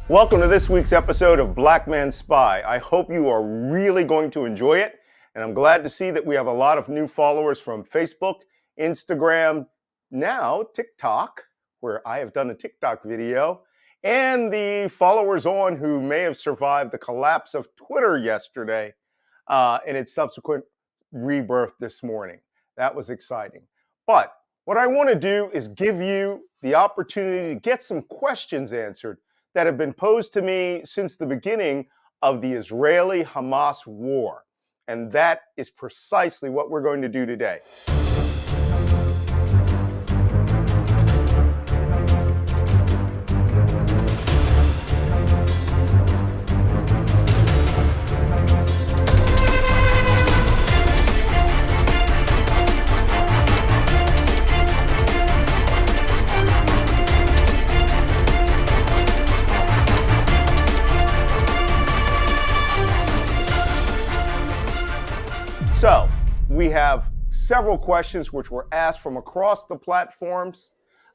Welcome to this week's episode of Black Man Spy. I hope you are really going to enjoy it, and I'm glad to see that we have a lot of new followers from Facebook, Instagram, now TikTok, where I have done a TikTok video, and the followers on who may have survived the collapse of Twitter yesterday and its subsequent rebirth this morning. That was exciting. But what I want to do is give you the opportunity to get some questions answered that have been posed to me since the beginning of the Israeli-Hamas war. And that is precisely what we're going to do today. So we have several questions which were asked from across the platforms.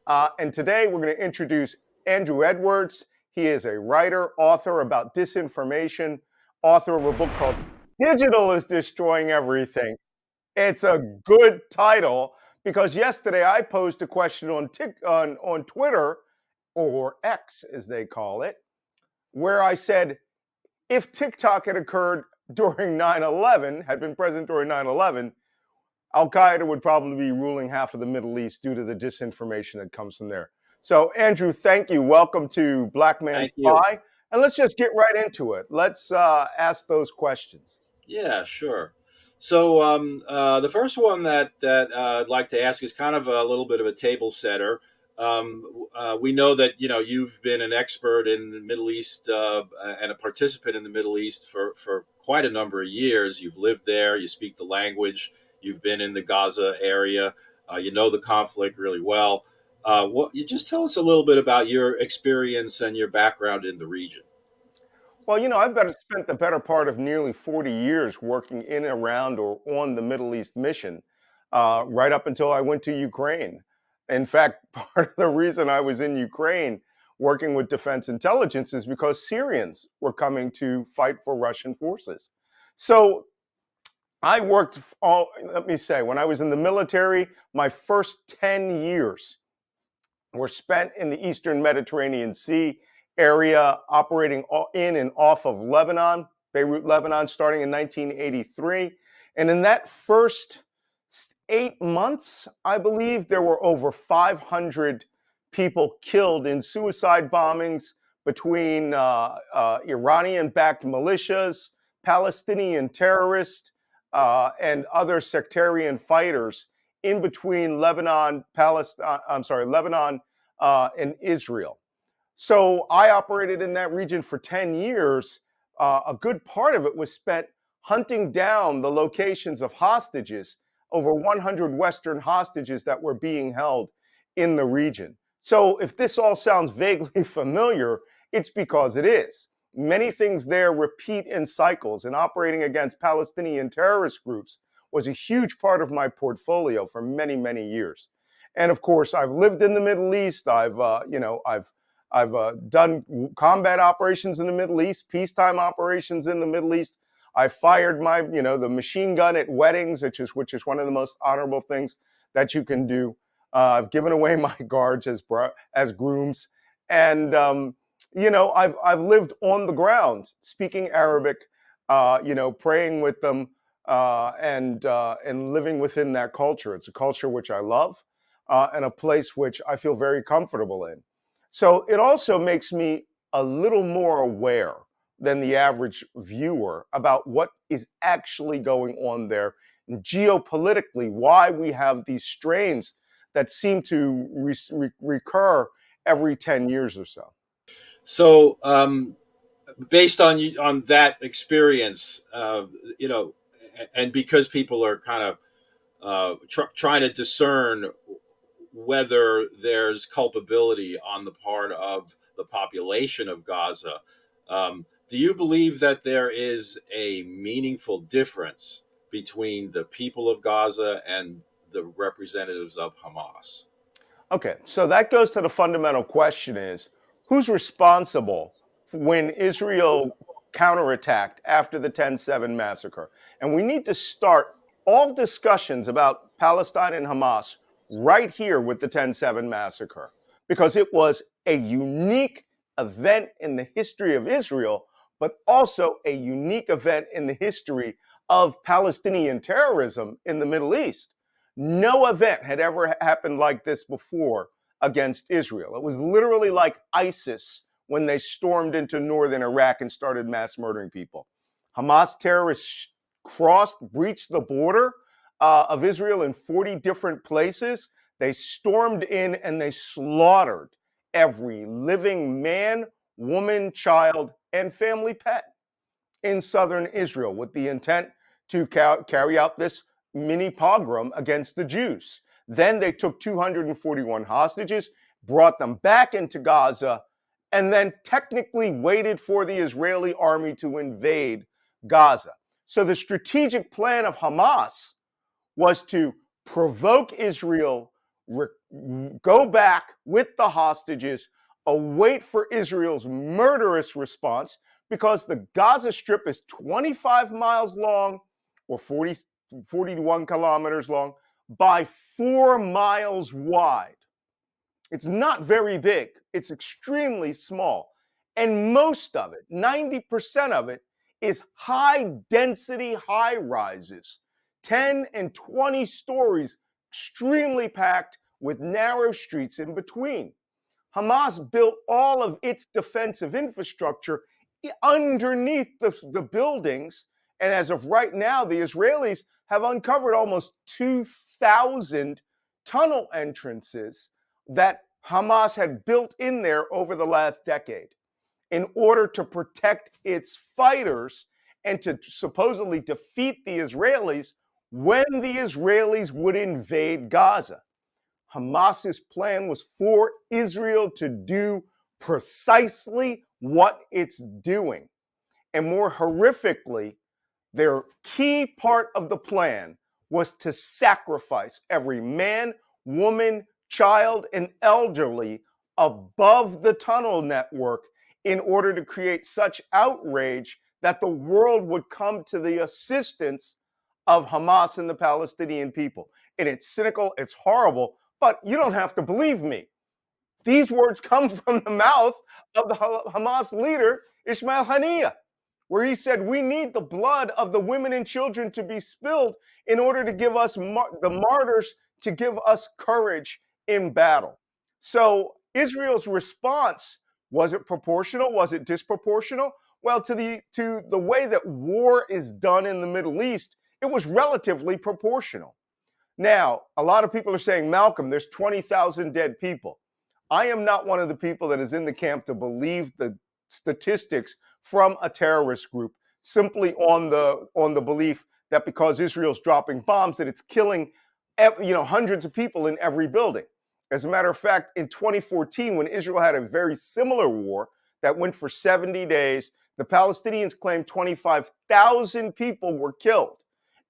And today we're going to introduce Andrew Edwards. He is a writer, author about disinformation, author of a book called Digital is Destroying Everything. It's a good title because yesterday I posed a question on Twitter, or X as they call it, where I said, if TikTok had occurred during 9/11, had been present during 9/11, Al-Qaeda would probably be ruling half of the Middle East due to the disinformation that comes from there. So, Andrew, thank you. Welcome to Black Man Thank you. Spy. And let's just get right into it. Let's ask those questions. Yeah, sure. So the first one that I'd like to ask is kind of a little bit of a table setter. We know that you've been an expert in the Middle East and a participant in the Middle East for quite a number of years. You've lived there. You speak the language. You've been in the Gaza area. You know the conflict really well. You just tell us a little bit about your experience and your background in the region. Well, I've spent the better part of nearly 40 years working in, around, or on the Middle East mission, right up until I went to Ukraine. In fact, part of the reason I was in Ukraine working with defense intelligence is because Syrians were coming to fight for Russian forces. So I worked, let me say, when I was in the military, my first 10 years were spent in the Eastern Mediterranean Sea area, operating in and off of Lebanon, Beirut, Lebanon, starting in 1983. And in that first 8 months, I believe there were over 500 people killed in suicide bombings between Iranian-backed militias, Palestinian terrorists, and other sectarian fighters in between Lebanon, Lebanon and Israel. So I operated in that region for 10 years. A good part of it was spent hunting down the locations of hostages, over 100 Western hostages that were being held in the region. So if this all sounds vaguely familiar, it's because it is. Many things there repeat in cycles, and operating against Palestinian terrorist groups was a huge part of my portfolio for many, many years. And of course, I've lived in the Middle East. I've done combat operations in the Middle East, peacetime operations in the Middle East. I fired the machine gun at weddings, which is one of the most honorable things that you can do. I've given away my guards as grooms, and I've lived on the ground, speaking Arabic, praying with them, and living within that culture. It's a culture which I love, and a place which I feel very comfortable in. So it also makes me a little more aware than the average viewer about what is actually going on there, and geopolitically, why we have these strains that seem to recur every 10 years or so. So, based on that experience, and because people are kind of trying to discern whether there's culpability on the part of the population of Gaza, do you believe that there is a meaningful difference between the people of Gaza and the representatives of Hamas? Okay, so that goes to the fundamental question is, who's responsible when Israel counterattacked after the 10/7 massacre. And we need to start all discussions about Palestine and Hamas right here with the 10/7 massacre because it was a unique event in the history of Israel, but also a unique event in the history of Palestinian terrorism in the Middle East. No event had ever happened like this before against Israel. It was literally like ISIS when they stormed into northern Iraq and started mass murdering people. Hamas terrorists breached the border of Israel in 40 different places. They stormed in and they slaughtered every living man, woman, child, and family pet in southern Israel with the intent to carry out this mini pogrom against the Jews. Then they took 241 hostages, brought them back into Gaza, and then technically waited for the Israeli army to invade Gaza. So the strategic plan of Hamas was to provoke Israel, go back with the hostages, await for Israel's murderous response, because the Gaza Strip is 25 miles long or 41 kilometers long by 4 miles wide. It's not very big, it's extremely small. And most of it, 90% of it, is high density high rises, 10 and 20 stories, extremely packed with narrow streets in between. Hamas built all of its defensive infrastructure underneath the buildings. And as of right now, the Israelis have uncovered almost 2,000 tunnel entrances that Hamas had built in there over the last decade in order to protect its fighters and to supposedly defeat the Israelis when the Israelis would invade Gaza. Hamas's plan was for Israel to do precisely what it's doing. And more horrifically, their key part of the plan was to sacrifice every man, woman, child, and elderly above the tunnel network in order to create such outrage that the world would come to the assistance of Hamas and the Palestinian people. And it's cynical, it's horrible, but you don't have to believe me. These words come from the mouth of the Hamas leader, Ismail Haniyeh, where he said, "We need the blood of the women and children to be spilled in order to give us the martyrs to give us courage in battle." So Israel's response, was it proportional? Was it disproportional? Well, to the way that war is done in the Middle East, it was relatively proportional. Now, a lot of people are saying, Malcolm, there's 20,000 dead people. I am not one of the people that is in the camp to believe the statistics from a terrorist group simply on the belief that because Israel's dropping bombs that it's killing hundreds of people in every building. As a matter of fact, in 2014, when Israel had a very similar war that went for 70 days, the Palestinians claimed 25,000 people were killed.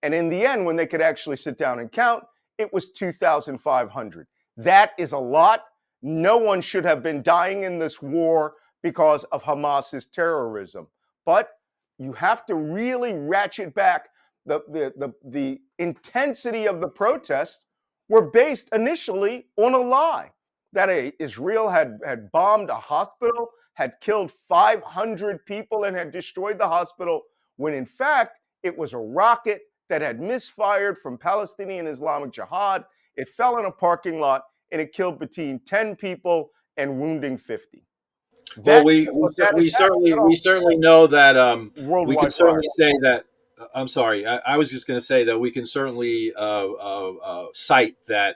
And in the end, when they could actually sit down and count, it was 2,500. That is a lot. No one should have been dying in this war because of Hamas's terrorism. But you have to really ratchet back the intensity of the protests were based initially on a lie that Israel had bombed a hospital, had killed 500 people, and had destroyed the hospital, when in fact it was a rocket that had misfired from Palestinian Islamic Jihad. It fell in a parking lot and it killed between 10 people and wounding 50. Well, That that we attack set off we certainly know that we can worldwide fire. certainly say that. I'm sorry. I was just going to say that we can certainly cite that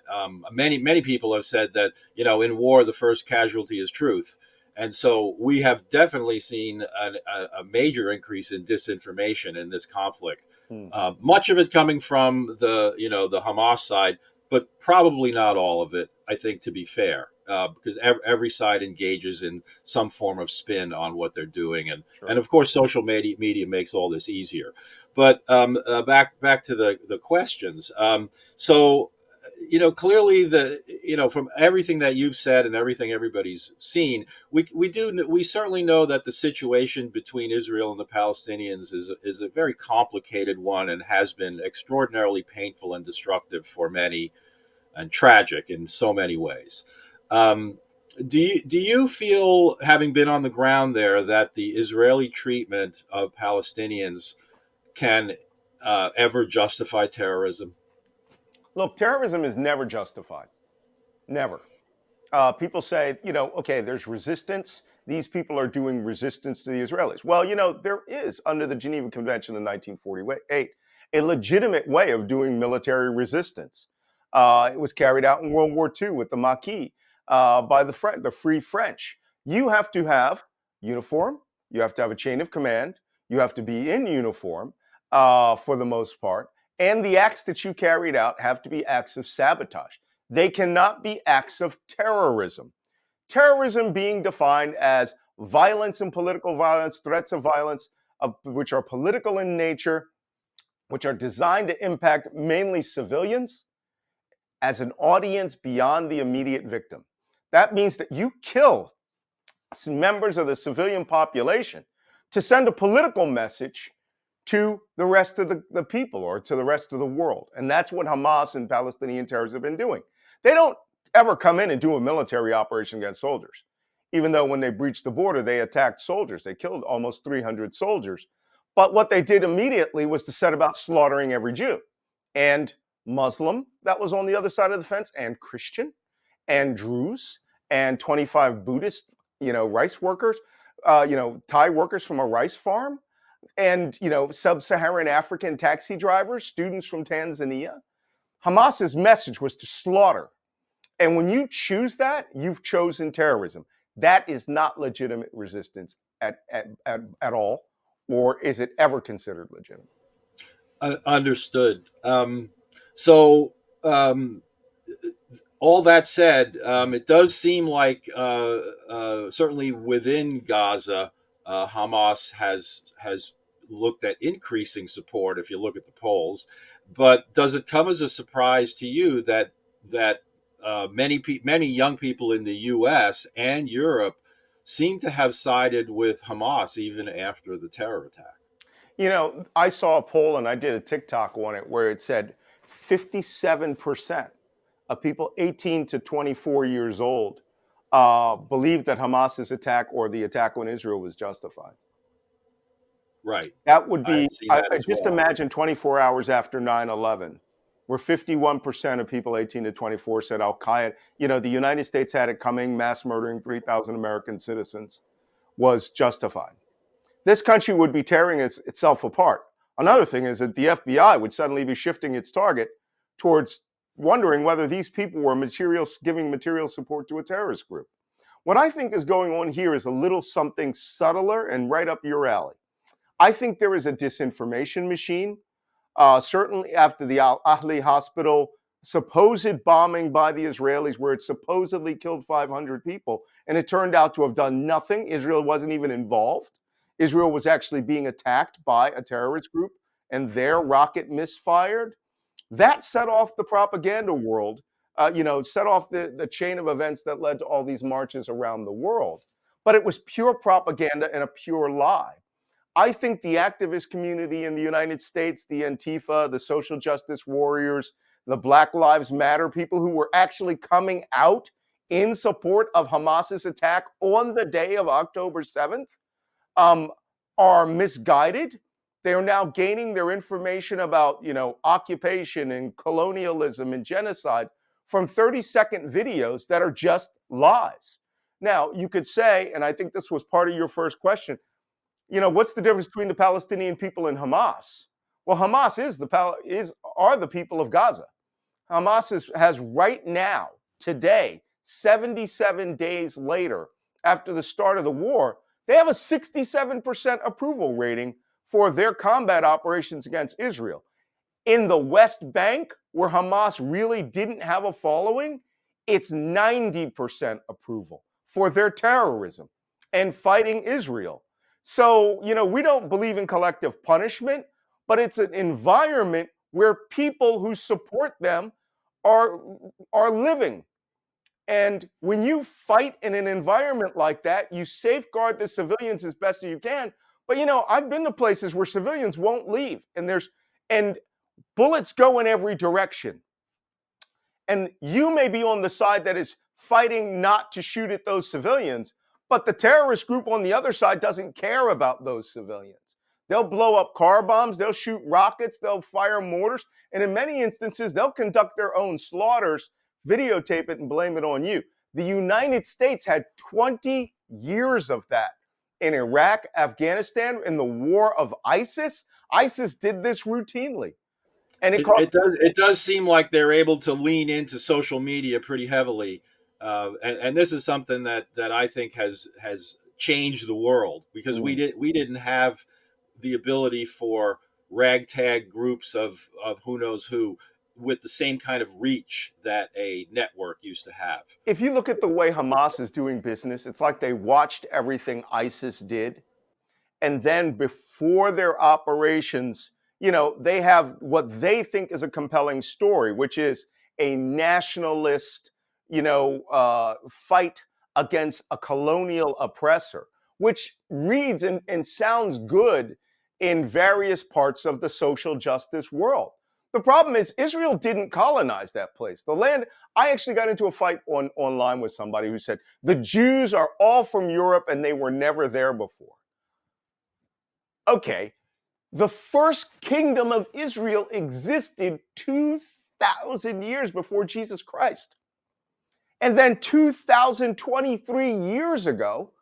many people have said that in war the first casualty is truth, and so we have definitely seen a major increase in disinformation in this conflict. Hmm, Much of it coming from the Hamas side, but probably not all of it. I think, to be fair, because every side engages in some form of spin on what they're doing, and sure. of course, social media makes all this easier. But back to the questions. So clearly from everything that you've said and everything everybody's seen, we certainly know that the situation between Israel and the Palestinians is a very complicated one and has been extraordinarily painful and destructive for many and tragic in so many ways. Um, do you feel, having been on the ground there, that the Israeli treatment of Palestinians can ever justify terrorism? Look, terrorism is never justified. Never. People say, okay, there's resistance. These people are doing resistance to the Israelis. Well, there is, under the Geneva Convention in 1948, a legitimate way of doing military resistance. It was carried out in World War II with the Maquis by the Free French. You have to have uniform, you have to have a chain of command, you have to be in uniform for the most part, and the acts that you carried out have to be acts of sabotage. They cannot be acts of terrorism. Terrorism being defined as violence and political violence, threats of violence, which are political in nature, which are designed to impact mainly civilians as an audience beyond the immediate victim. That means that you kill members of the civilian population to send a political message to the rest of the people or to the rest of the world. And that's what Hamas and Palestinian terrorists have been doing. They don't ever come in and do a military operation against soldiers, even though when they breached the border, they attacked soldiers. They killed almost 300 soldiers. But what they did immediately was to set about slaughtering every Jew and Muslim that was on the other side of the fence, and Christian, and Druze, and 25 Buddhist, rice workers, Thai workers from a rice farm, and sub-Saharan African taxi drivers, students from Tanzania. Hamas's message was to slaughter. And when you choose that, you've chosen terrorism. That is not legitimate resistance at all, or is it ever considered legitimate? Understood. So, all that said, it does seem like certainly within Gaza, Hamas has looked at increasing support. If you look at the polls, but does it come as a surprise to you that many young people in the U.S. and Europe seem to have sided with Hamas even after the terror attack? I saw a poll and I did a TikTok on it where it said 57% of people 18 to 24 years old believe that Hamas's attack or the attack on Israel was justified. Right. That would be, I've seen that I as just well. imagine 24 hours after 9/11, where 51% of people 18 to 24 said Al Qaeda, the United States had it coming, mass murdering 3,000 American citizens was justified. This country would be tearing itself apart. Another thing is that the FBI would suddenly be shifting its target towards wondering whether these people were giving material support to a terrorist group. What I think is going on here is a little something subtler and right up your alley. I think there is a disinformation machine. Certainly after the Al Ahli hospital supposed bombing by the Israelis, where it supposedly killed 500 people, and it turned out to have done nothing. Israel wasn't even involved. Israel was actually being attacked by a terrorist group, and their rocket misfired. That set off the propaganda world, set off the chain of events that led to all these marches around the world. But it was pure propaganda and a pure lie. I think the activist community in the United States, the Antifa, the social justice warriors, the Black Lives Matter people who were actually coming out in support of Hamas's attack on the day of October 7th, um, are misguided. They are now gaining their information about, occupation and colonialism and genocide from 30-second videos that are just lies. Now, you could say, and I think this was part of your first question, what's the difference between the Palestinian people and Hamas? Well, Hamas are the people of Gaza. Has right now, today, 77 days later, after the start of the war, they have a 67% approval rating for their combat operations against Israel. In the West Bank, where Hamas really didn't have a following, it's 90% approval for their terrorism and fighting Israel. So, we don't believe in collective punishment, but it's an environment where people who support them are are living. And when you fight in an environment like that, you safeguard the civilians as best as you can. But I've been to places where civilians won't leave, and bullets go in every direction. And you may be on the side that is fighting not to shoot at those civilians, but the terrorist group on the other side doesn't care about those civilians. They'll blow up car bombs, they'll shoot rockets, they'll fire mortars, and in many instances, they'll conduct their own slaughters, videotape it, and blame it on you. The United States had 20 years of that in Iraq, Afghanistan, in the war of ISIS. ISIS did this routinely, and it cost. It does seem like they're able to lean into social media pretty heavily, and this is something that I think has changed the world, because Mm. we didn't have the ability for ragtag groups of who knows who with the same kind of reach that a network used to have. If you look at the way Hamas is doing business, it's like they watched everything ISIS did. And then before their operations, they have what they think is a compelling story, which is a nationalist, fight against a colonial oppressor, which reads and sounds good in various parts of the social justice world. The problem is Israel didn't colonize that place. The land. I actually got into a fight online with somebody who said the Jews are all from Europe and they were never there before. Okay, the first kingdom of Israel existed 2,000 years before Jesus Christ. And then 2,023 years ago,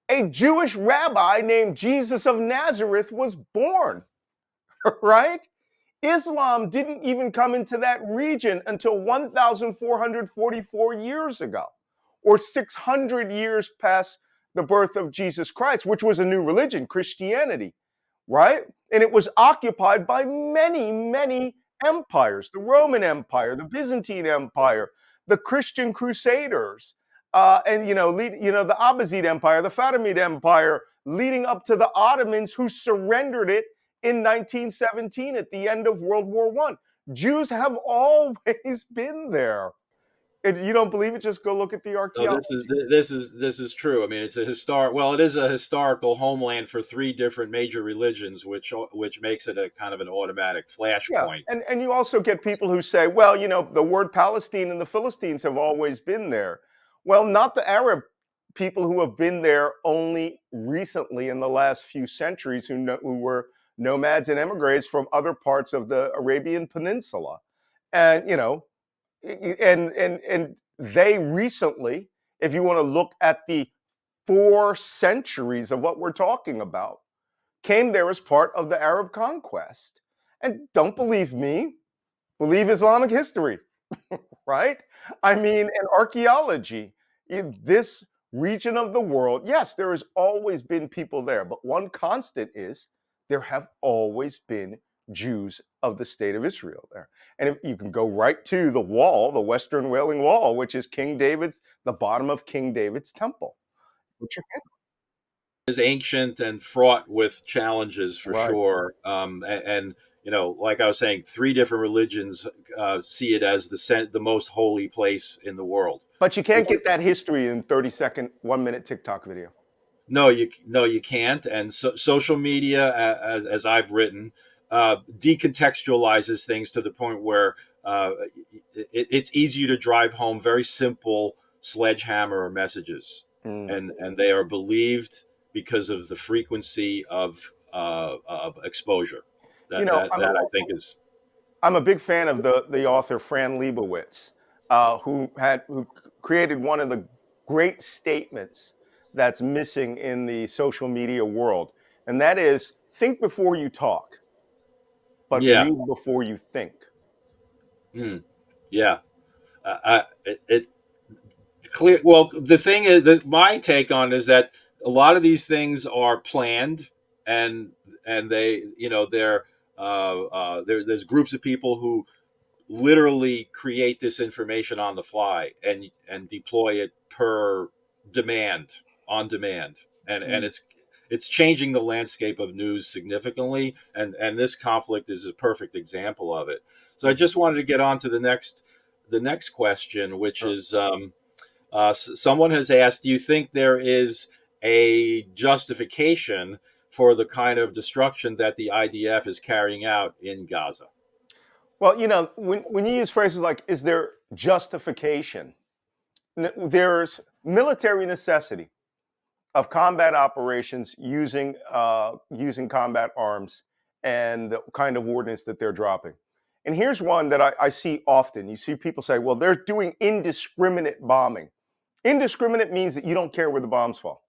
a Jewish rabbi named Jesus of Nazareth was born, right? Islam didn't even come into that region until 1,444 years ago, or 600 years past the birth of Jesus Christ, which was a new religion, Christianity, right? And it was occupied by many, many empires: the Roman Empire, the Byzantine Empire, the Christian Crusaders, and the Abbasid Empire, the Fatimid Empire, leading up to the Ottomans, who surrendered it in 1917 at the end of World War One. Jews have always been there. And you don't believe it? Just go look at the So archaeology. this is true. I mean, it's a historic. Well, it is a historical homeland for three different major religions, which makes it a kind of an automatic Yeah, flashpoint. and you also get people who say, well, the word Palestine and the Philistines have always been there. Well, not the Arab people who have been there only recently in the last few centuries, who were nomads and emigres from other parts of the Arabian Peninsula, and and they recently, if you want to look at the 4 centuries of what we're talking about, came there as part of the Arab conquest. And don't believe me, believe Islamic history, right? I mean, and archaeology. In this region of the world, yes, there has always been people there, but one constant is there have always been Jews of the state of Israel there. And if you can go right to the wall, the Western Wailing Wall, which is the bottom of King David's temple. Which Is ancient and fraught with challenges for right. sure. And like I was saying, three different religions see it as the most holy place in the world. But you can't get that history in 30-second, 1 minute TikTok video. No, you can't. And social media, as I've written, decontextualizes things to the point where it's easier to drive home very simple sledgehammer messages, Mm. and they are believed because of the frequency of exposure. You That know, that I'm that I think is. I'm a big fan of the author Fran Lebowitz, who created one of the great statements that's missing in the social media world, and that is think before you talk, but Yeah. read before you think. Mm, yeah. It clear. Well, the thing is that my take on it is that a lot of these things are planned, and they, there's groups of people who literally create this information on the fly and deploy it per demand, on demand, and Mm. it's changing the landscape of news significantly, and this conflict is a perfect example of it. So I just wanted to get on to the next the next question, which Sure. is someone has asked, do you think there is a justification for the kind of destruction that the IDF is carrying out in Gaza? Well, when you use phrases like, is there justification? There's military necessity of combat operations using combat arms and the kind of ordnance that they're dropping. And here's one that I see often. You see people say, well, they're doing indiscriminate bombing. Indiscriminate means that you don't care where the bombs fall.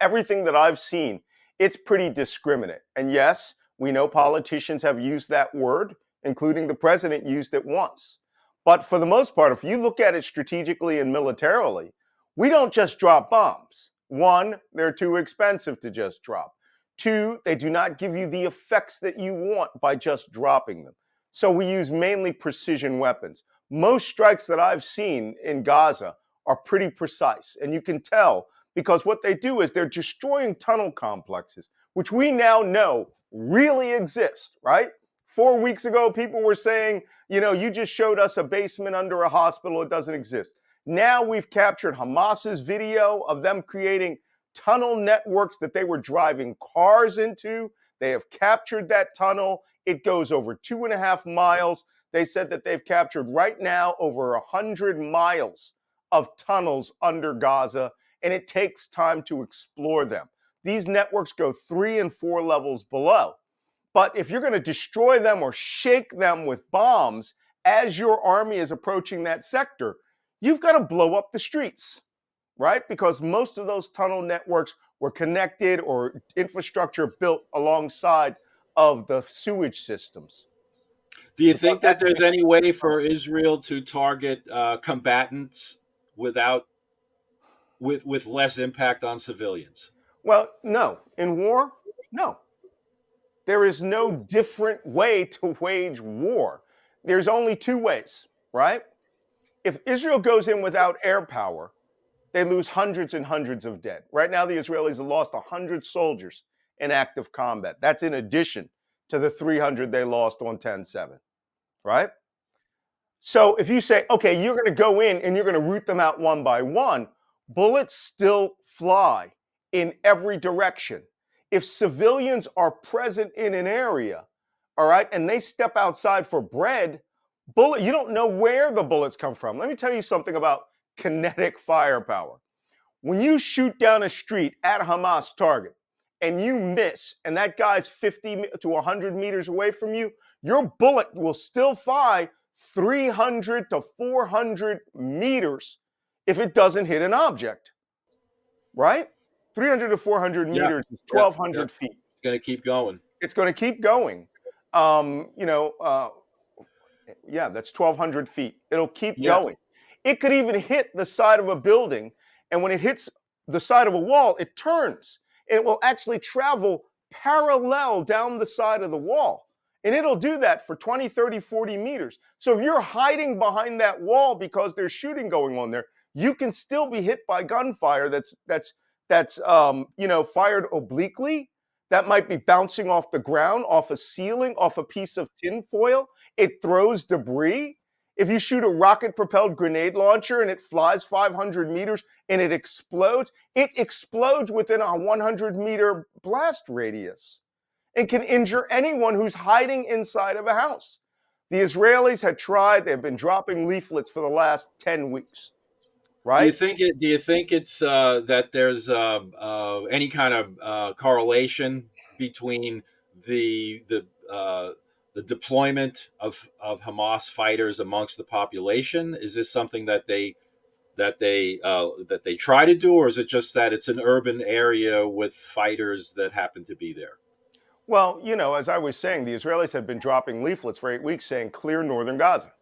Everything that I've seen, it's pretty discriminate. And yes, we know politicians have used that word, including the president used it once. But for the most part, if you look at it strategically and militarily, we don't just drop bombs. One, they're too expensive to just drop. Two, they do not give you the effects that you want by just dropping them. So we use mainly precision weapons. Most strikes that I've seen in Gaza are pretty precise. And you can tell because what they do is they're destroying tunnel complexes, which we now know really exist, right? 4 weeks ago, people were saying, you just showed us a basement under a hospital. It doesn't exist. Now we've captured Hamas's video of them creating tunnel networks that they were driving cars into. They have captured that tunnel. It goes over 2.5 miles. They said that they've captured right now over 100 miles of tunnels under Gaza, and it takes time to explore them. These networks go 3 and 4 levels below. But if you're going to destroy them or shake them with bombs as your army is approaching that sector, you've got to blow up the streets, right? Because most of those tunnel networks were connected or infrastructure built alongside of the sewage systems. Do you Because think that that's there's any way for Israel to target combatants without with less impact on civilians? well, no. In war, no. There is no different way to wage war. There's only two ways, right? If Israel goes in without air power, they lose hundreds and hundreds of dead. Right now, the Israelis have lost 100 soldiers in active combat. That's in addition to the 300 they lost on 10/7, right? So if you say, okay, you're going to go in and you're going to root them out one by one, bullets still fly in every direction. If civilians are present in an area, all right, and they step outside for bread, you don't know where the bullets come from. Let me tell you something about kinetic firepower. When you shoot down a street at a Hamas target and you miss, and that guy's 50 to 100 meters away from you, your bullet will still fly 300 to 400 meters if it doesn't hit an object, right? 300 to 400 Yeah, meters is yeah, yeah. 1,200 feet. It's going to keep going. It's going to keep going. Um, you know, uh, yeah, that's 1,200 feet. It'll keep Yeah, going. It could even hit the side of a building. And when it hits the side of a wall, it turns and it will actually travel parallel down the side of the wall. And it'll do that for 20, 30, 40 meters. So if you're hiding behind that wall because there's shooting going on there, you can still be hit by gunfire that's fired obliquely. That might be bouncing off the ground, off a ceiling, off a piece of tinfoil. It throws debris. If you shoot a rocket propelled grenade launcher and it flies 500 meters and it explodes within a 100-meter blast radius and can injure anyone who's hiding inside of a house. The Israelis had tried, they've been dropping leaflets for the last 10 weeks, Do you right? think it? Do you think it's that there's any kind of correlation between the the uh, the deployment of Hamas fighters amongst the population? Is this something that they try to do, or is it just that it's an urban area with fighters that happen to be there? Well, as I was saying, the Israelis have been dropping leaflets for 8 weeks saying clear northern Gaza.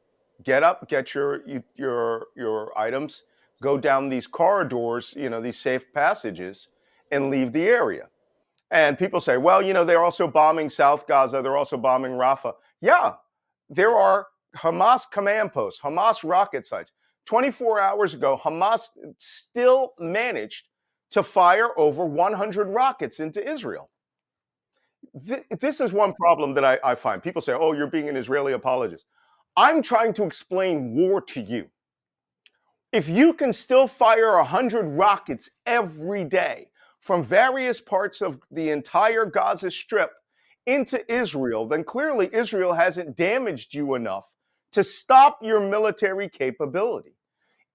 Get up, get your items, go down these corridors, these safe passages, and leave the area. And people say, well, they're also bombing South Gaza, they're also bombing Rafah. Yeah, there are Hamas command posts, Hamas rocket sites. 24 hours ago, Hamas still managed to fire over 100 rockets into Israel. This is one problem that I find. People say, oh, you're being an Israeli apologist. I'm trying to explain war to you. If you can still fire 100 rockets every day from various parts of the entire Gaza Strip into Israel, then clearly Israel hasn't damaged you enough to stop your military capability.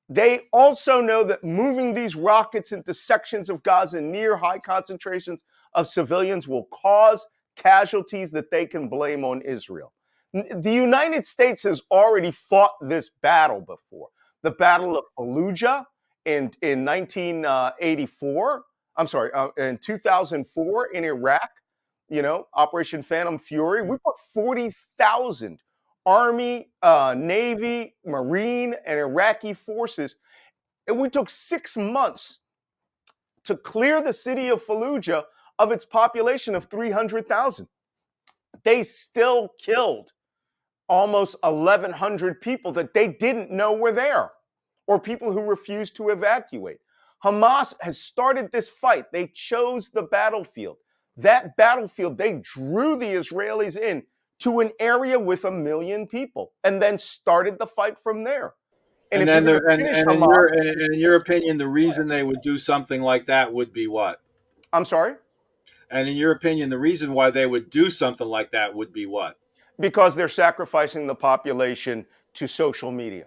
They also know that moving these rockets into sections of Gaza near high concentrations of civilians will cause casualties that they can blame on Israel. The United States has already fought this battle before. The Battle of Fallujah in 1984. I'm sorry, in 2004 in Iraq, Operation Phantom Fury. We put 40,000 Army, Navy, Marine, and Iraqi forces. And we took 6 months to clear the city of Fallujah of its population of 300,000. They still killed almost 1,100 people that they didn't know were there, or people who refused to evacuate. Hamas has started this fight. They chose the battlefield. That battlefield, they drew the Israelis in to an area with 1 million people and then started the fight from there. And And if you're then going there, to finish and Hamas, in your opinion, the reason they would do something like that would be what? I'm sorry, And in your opinion, the reason why they would do something like that would be what? because they're sacrificing the population to social media.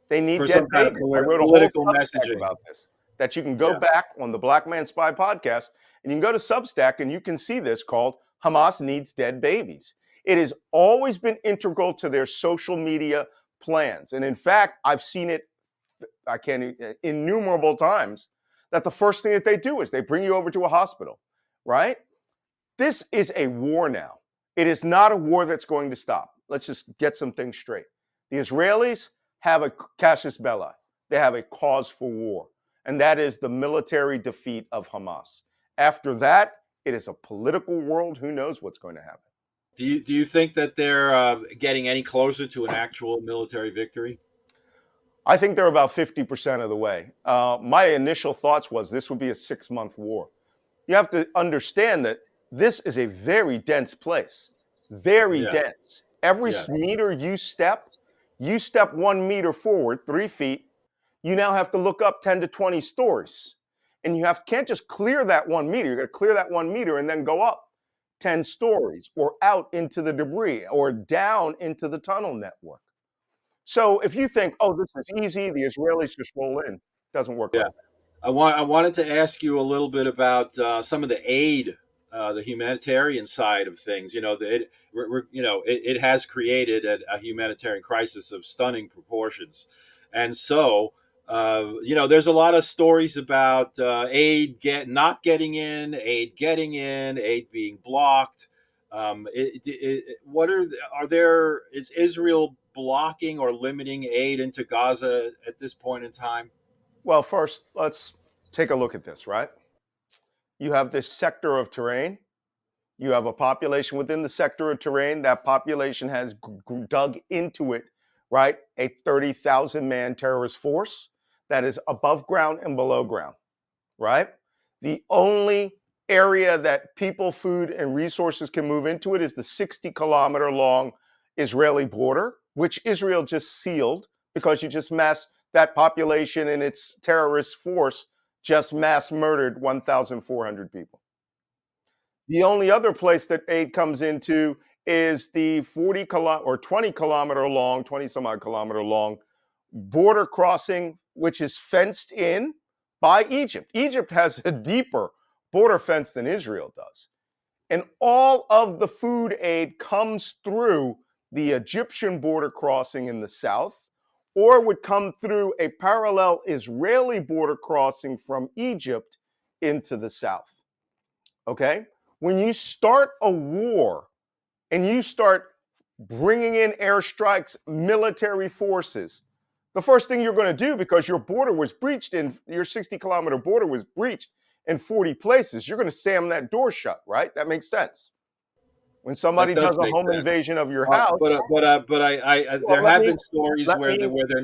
They need For dead some kind of babies. I wrote a whole political Substack messaging. about this that you can go Yeah. back on the Black Man Spy podcast and you can go to Substack and you can see this called Hamas Needs Dead Babies. It has always been integral to their social media plans. And in fact, I've seen it, I can't, innumerable times that the first thing that they do is they bring you over to a hospital, right? This is a war now. It is not a war that's going to stop. Let's just get some things straight. The Israelis have a casus belli. They have a cause for war, and that is the military defeat of Hamas. After that, it is a political world. Who knows what's going to happen? Do you think that they're getting any closer to an actual military victory? I think they're about 50% of the way. My initial thoughts was this would be a 6-month war. You have to understand that this is a very dense place, very Yeah. dense. Every Yeah. meter you step 1 meter forward, 3 feet, you now have to look up 10 to 20 stories. And can't just clear that 1 meter. You got to clear that 1 meter and then go up 10 stories or out into the debris or down into the tunnel network. So if you think, oh, this is easy, the Israelis just roll in, doesn't work Yeah. like that. I wanted to ask you a little bit about some of the aid, the humanitarian side of things. It has created a humanitarian crisis of stunning proportions, and so there's a lot of stories about not getting in, aid getting in, aid being blocked. What are there? Is Israel blocking or limiting aid into Gaza at this point in time? Well, first, let's take a look at this, right? You have this sector of terrain. You have a population within the sector of terrain. That population has dug into it, right? A 30,000 man terrorist force that is above ground and below ground, right? The only area that people, food, and resources can move into it is the 60-kilometer long Israeli border, which Israel just sealed because you just that population and its terrorist force just mass murdered 1,400 people. The only other place that aid comes into is the 20-kilometer long, 20 some odd kilometer long border crossing, which is fenced in by Egypt. Egypt has a deeper border fence than Israel does. And all of the food aid comes through the Egyptian border crossing in the south, or would come through a parallel Israeli border crossing from Egypt into the south. Okay? When you start a war and you start bringing in airstrikes, military forces, the first thing you're going to do, because your border was breached in your 60-kilometer border was breached in 40 places, you're going to slam that door shut, right? That makes sense. When That somebody does does a make home sense. invasion of your house, well, There let have me been stories let where me they're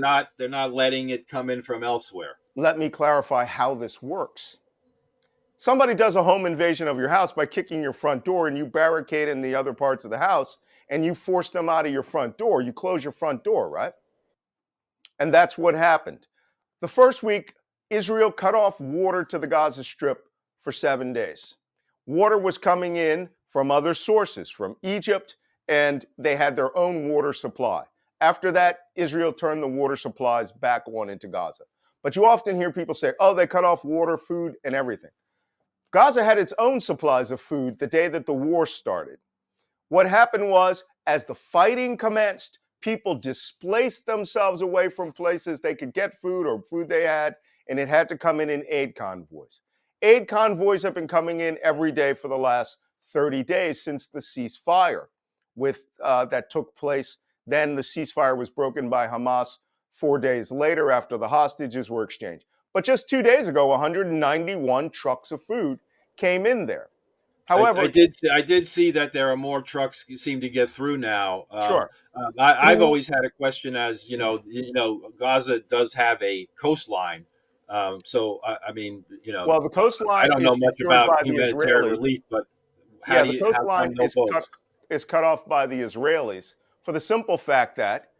not letting it come in from elsewhere. let me clarify how this works. Somebody does a home invasion of your house by kicking your front door and you barricade in the other parts of the house and you force them out of your front door. You close your front door, right? And that's what happened. The first week, Israel cut off water to the Gaza Strip for 7 days. Water was coming in from other sources, from Egypt, and they had their own water supply. After that, Israel turned the water supplies back on into Gaza. But you often hear people say, oh, they cut off water, food, and everything. Gaza had its own supplies of food the day that the war started. What happened was, as the fighting commenced, people displaced themselves away from places they could get food or food they had, and it had to come in aid convoys. Aid convoys have been coming in every day for the last 30 days since the ceasefire that took place. Then the ceasefire was broken by Hamas 4 days later after the hostages were exchanged. But just 2 days ago, 191 trucks of food came in there. I However, did see that there are more trucks seem to get through now. sure, I've through always had a question, as Gaza does have a coastline. I mean, well, the I coastline don't is know much secured about by the humanitarian Israelis. relief, but Yeah, the how coastline come no boats? is cut off by the Israelis for the simple fact that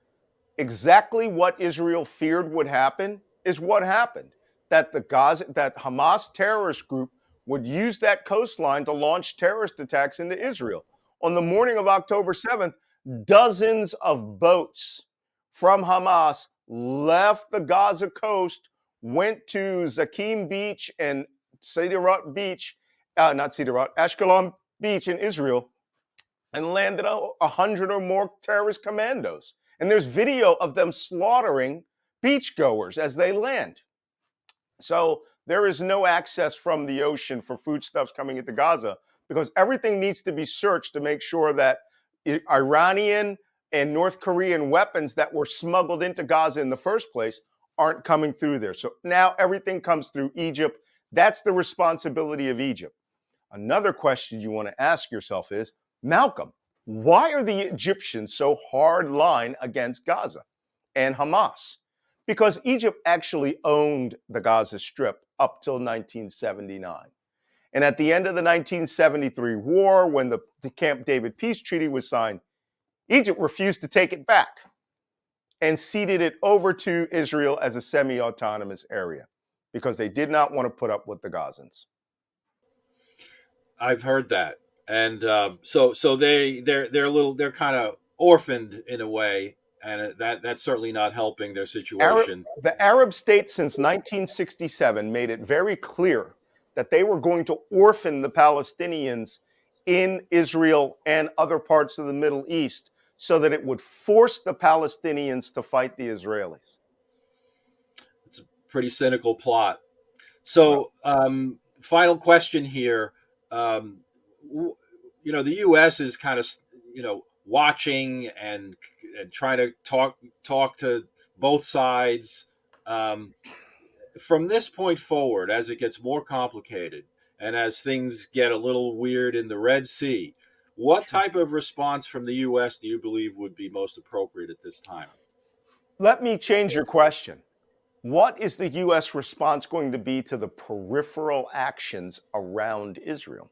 exactly what Israel feared would happen is what happened. That Hamas terrorist group would use that coastline to launch terrorist attacks into Israel. On the morning of October 7th, dozens of boats from Hamas left the Gaza coast, went to Zakim Beach and Sderot Beach, not Sderot, Ashkelon Beach in Israel, and landed 100 or more terrorist commandos. And there's video of them slaughtering beachgoers as they land. So there is no access from the ocean for foodstuffs coming into Gaza because everything needs to be searched to make sure that Iranian and North Korean weapons that were smuggled into Gaza in the first place aren't coming through there. So now everything comes through Egypt. That's the responsibility of Egypt. Another question you want to ask yourself is, Malcolm, why are the Egyptians so hard line against Gaza and Hamas? Because Egypt actually owned the Gaza Strip up till 1979. And at the end of the 1973 war, when the Camp David peace treaty was signed, Egypt refused to take it back and ceded it over to Israel as a semi-autonomous area because they did not want to put up with the Gazans. I've heard that, and so they're kind of orphaned in a way, and that's certainly not helping their situation. The Arab states since 1967 made it very clear that they were going to orphan the Palestinians in Israel and other parts of the Middle East so that it would force the Palestinians to fight the Israelis. It's a pretty cynical plot. Well, So, final question here. Um, the U.S. is kind of watching and trying to talk to both sides. Um, from this point forward, as it gets more complicated and as things get a little weird in the Red Sea, what type of response from the U.S. do you believe would be most appropriate at this time? let me change your question. What is the U.S. response going to be to the peripheral actions around Israel?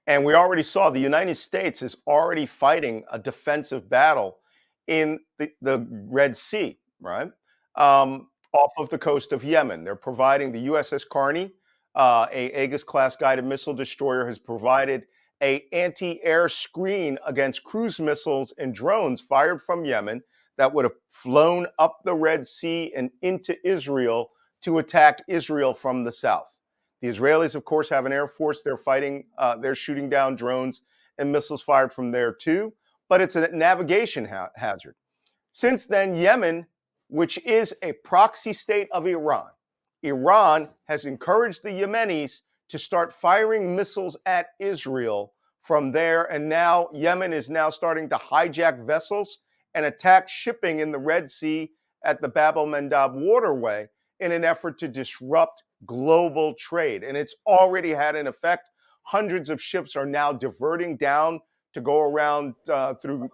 And we already saw the United States is already fighting a defensive battle in the Red Sea, right? Off of the coast of Yemen. They're providing the USS Carney, a Aegis-class guided missile destroyer, has provided a anti-air screen against cruise missiles and drones fired from Yemen that would have flown up the Red Sea and into Israel to attack Israel from the south. The Israelis, of course, have an air force. They're fighting, they're shooting down drones and missiles fired from there too, but it's a navigation hazard. Since then, Yemen, which is a proxy state of Iran has encouraged the Yemenis to start firing missiles at Israel from there. And now Yemen is now starting to hijack vessels and attack shipping in the Red Sea at the Bab el-Mandab waterway in an effort to disrupt global trade. And it's already had an effect. Hundreds of ships are now diverting down to go around through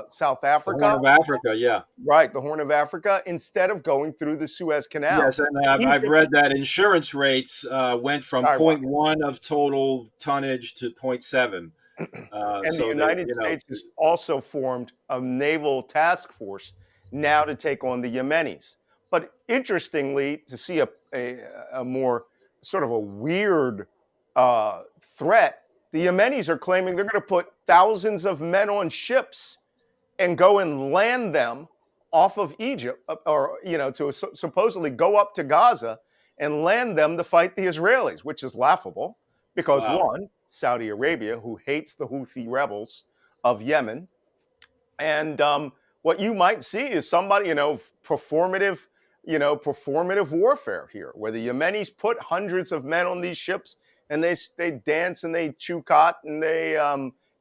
South The Horn Africa, of Africa, yeah. right, the Horn of Africa, instead of going through the Suez Canal. Yes, and I've Egypt read that insurance rates went from point skyrocketed. 0.1 of total tonnage to point 0.7. And the So they, United States has also formed a naval task force now to take on the Yemenis. But interestingly, to see a more sort of a weird threat, the Yemenis are claiming they're going to put thousands of men on ships and go and land them off of Egypt, or to supposedly go up to Gaza and land them to fight the Israelis, which is laughable because wow. one, Saudi Arabia, who hates the Houthi rebels of Yemen, and what you might see is somebody, performative warfare here, where the Yemenis put hundreds of men on these ships and they dance and they chew cot and they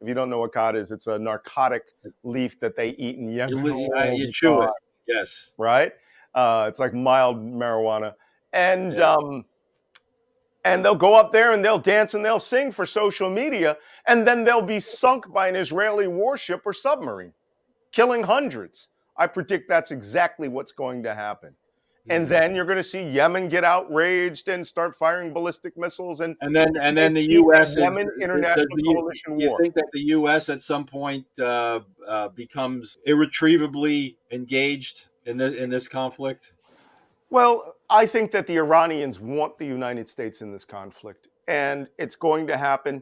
if you don't know what cot is, it's a narcotic leaf that they eat in Yemen all You the chew time, it. Yes. right? It's like mild marijuana, and Yeah. they'll go up there and they'll dance and they'll sing for social media, and then they'll be sunk by an Israeli warship or submarine, killing hundreds. I predict that's exactly what's going to happen. And Hmm. then you're going to see Yemen get outraged and start firing ballistic missiles, and And you're going then to the see a U.S. is Yemen does international coalition do you war. think that the U.S. at some point becomes irretrievably engaged in this conflict? Well, I think that the Iranians want the United States in this conflict, and it's going to happen.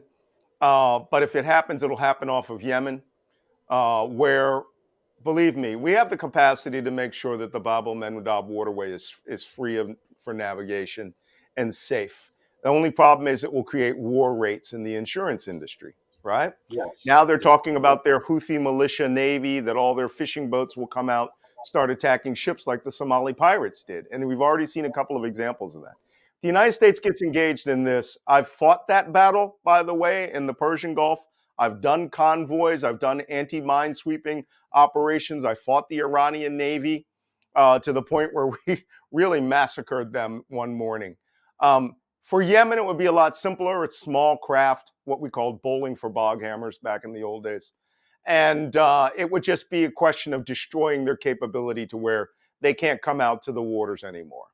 But if it happens, it'll happen off of Yemen, where, believe me, we have the capacity to make sure that the Bab el Mandab waterway is free for navigation and safe. The only problem is it will create war rates in the insurance industry, right? Yes. Now they're Yes. talking about their Houthi militia navy, that all their fishing boats will come out, start attacking ships like the Somali pirates did. And we've already seen a couple of examples of that. The United States gets engaged in this. I've fought that battle, by the way, in the Persian Gulf. I've done convoys, I've done anti minesweeping operations. I fought the Iranian Navy to the point where we really massacred them one morning. For Yemen, it would be a lot simpler. It's small craft, what we called bowling for bog hammers back in the old days. And it would just be a question of destroying their capability to where they can't come out to the waters anymore.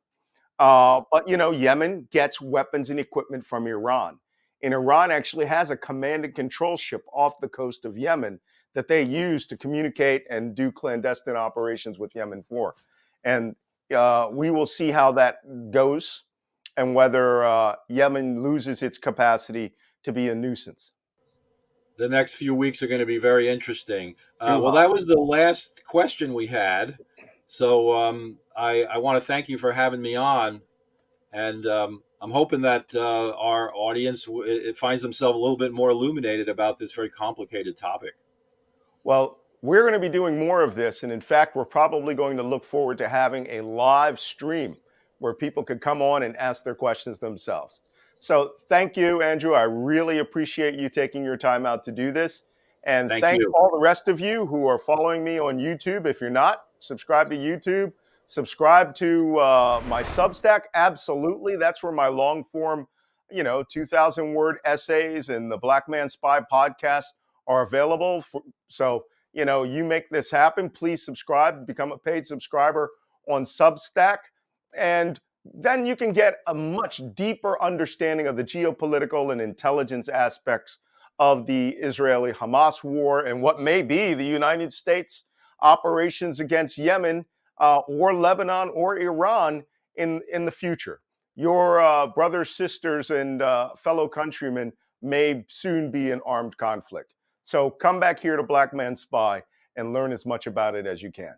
But Yemen gets weapons and equipment from Iran. And Iran actually has a command and control ship off the coast of Yemen that they use to communicate and do clandestine operations with Yemen for. And we will see how that goes and whether Yemen loses its capacity to be a nuisance. The next few weeks are going to be very interesting. Too Well, hot. that was the last question we had. So I want to thank you for having me on. And I'm hoping that our audience it finds themselves a little bit more illuminated about this very complicated topic. Well, we're going to be doing more of this. And in fact, we're probably going to look forward to having a live stream where people could come on and ask their questions themselves. So thank you, Andrew. I really appreciate you taking your time out to do this. And Thank thank you. all the rest of you who are following me on YouTube. If you're not, subscribe to YouTube. Subscribe to my Substack. Absolutely. That's where my long form, 2,000 word essays and the Black Man Spy podcast are available. So, you make this happen. Please subscribe, become a paid subscriber on Substack. And then you can get a much deeper understanding of the geopolitical and intelligence aspects of the Israeli Hamas war and what may be the United States operations against Yemen or Lebanon or Iran in the future. Your brothers, sisters, and fellow countrymen may soon be in armed conflict. So come back here to Black Man Spy and learn as much about it as you can.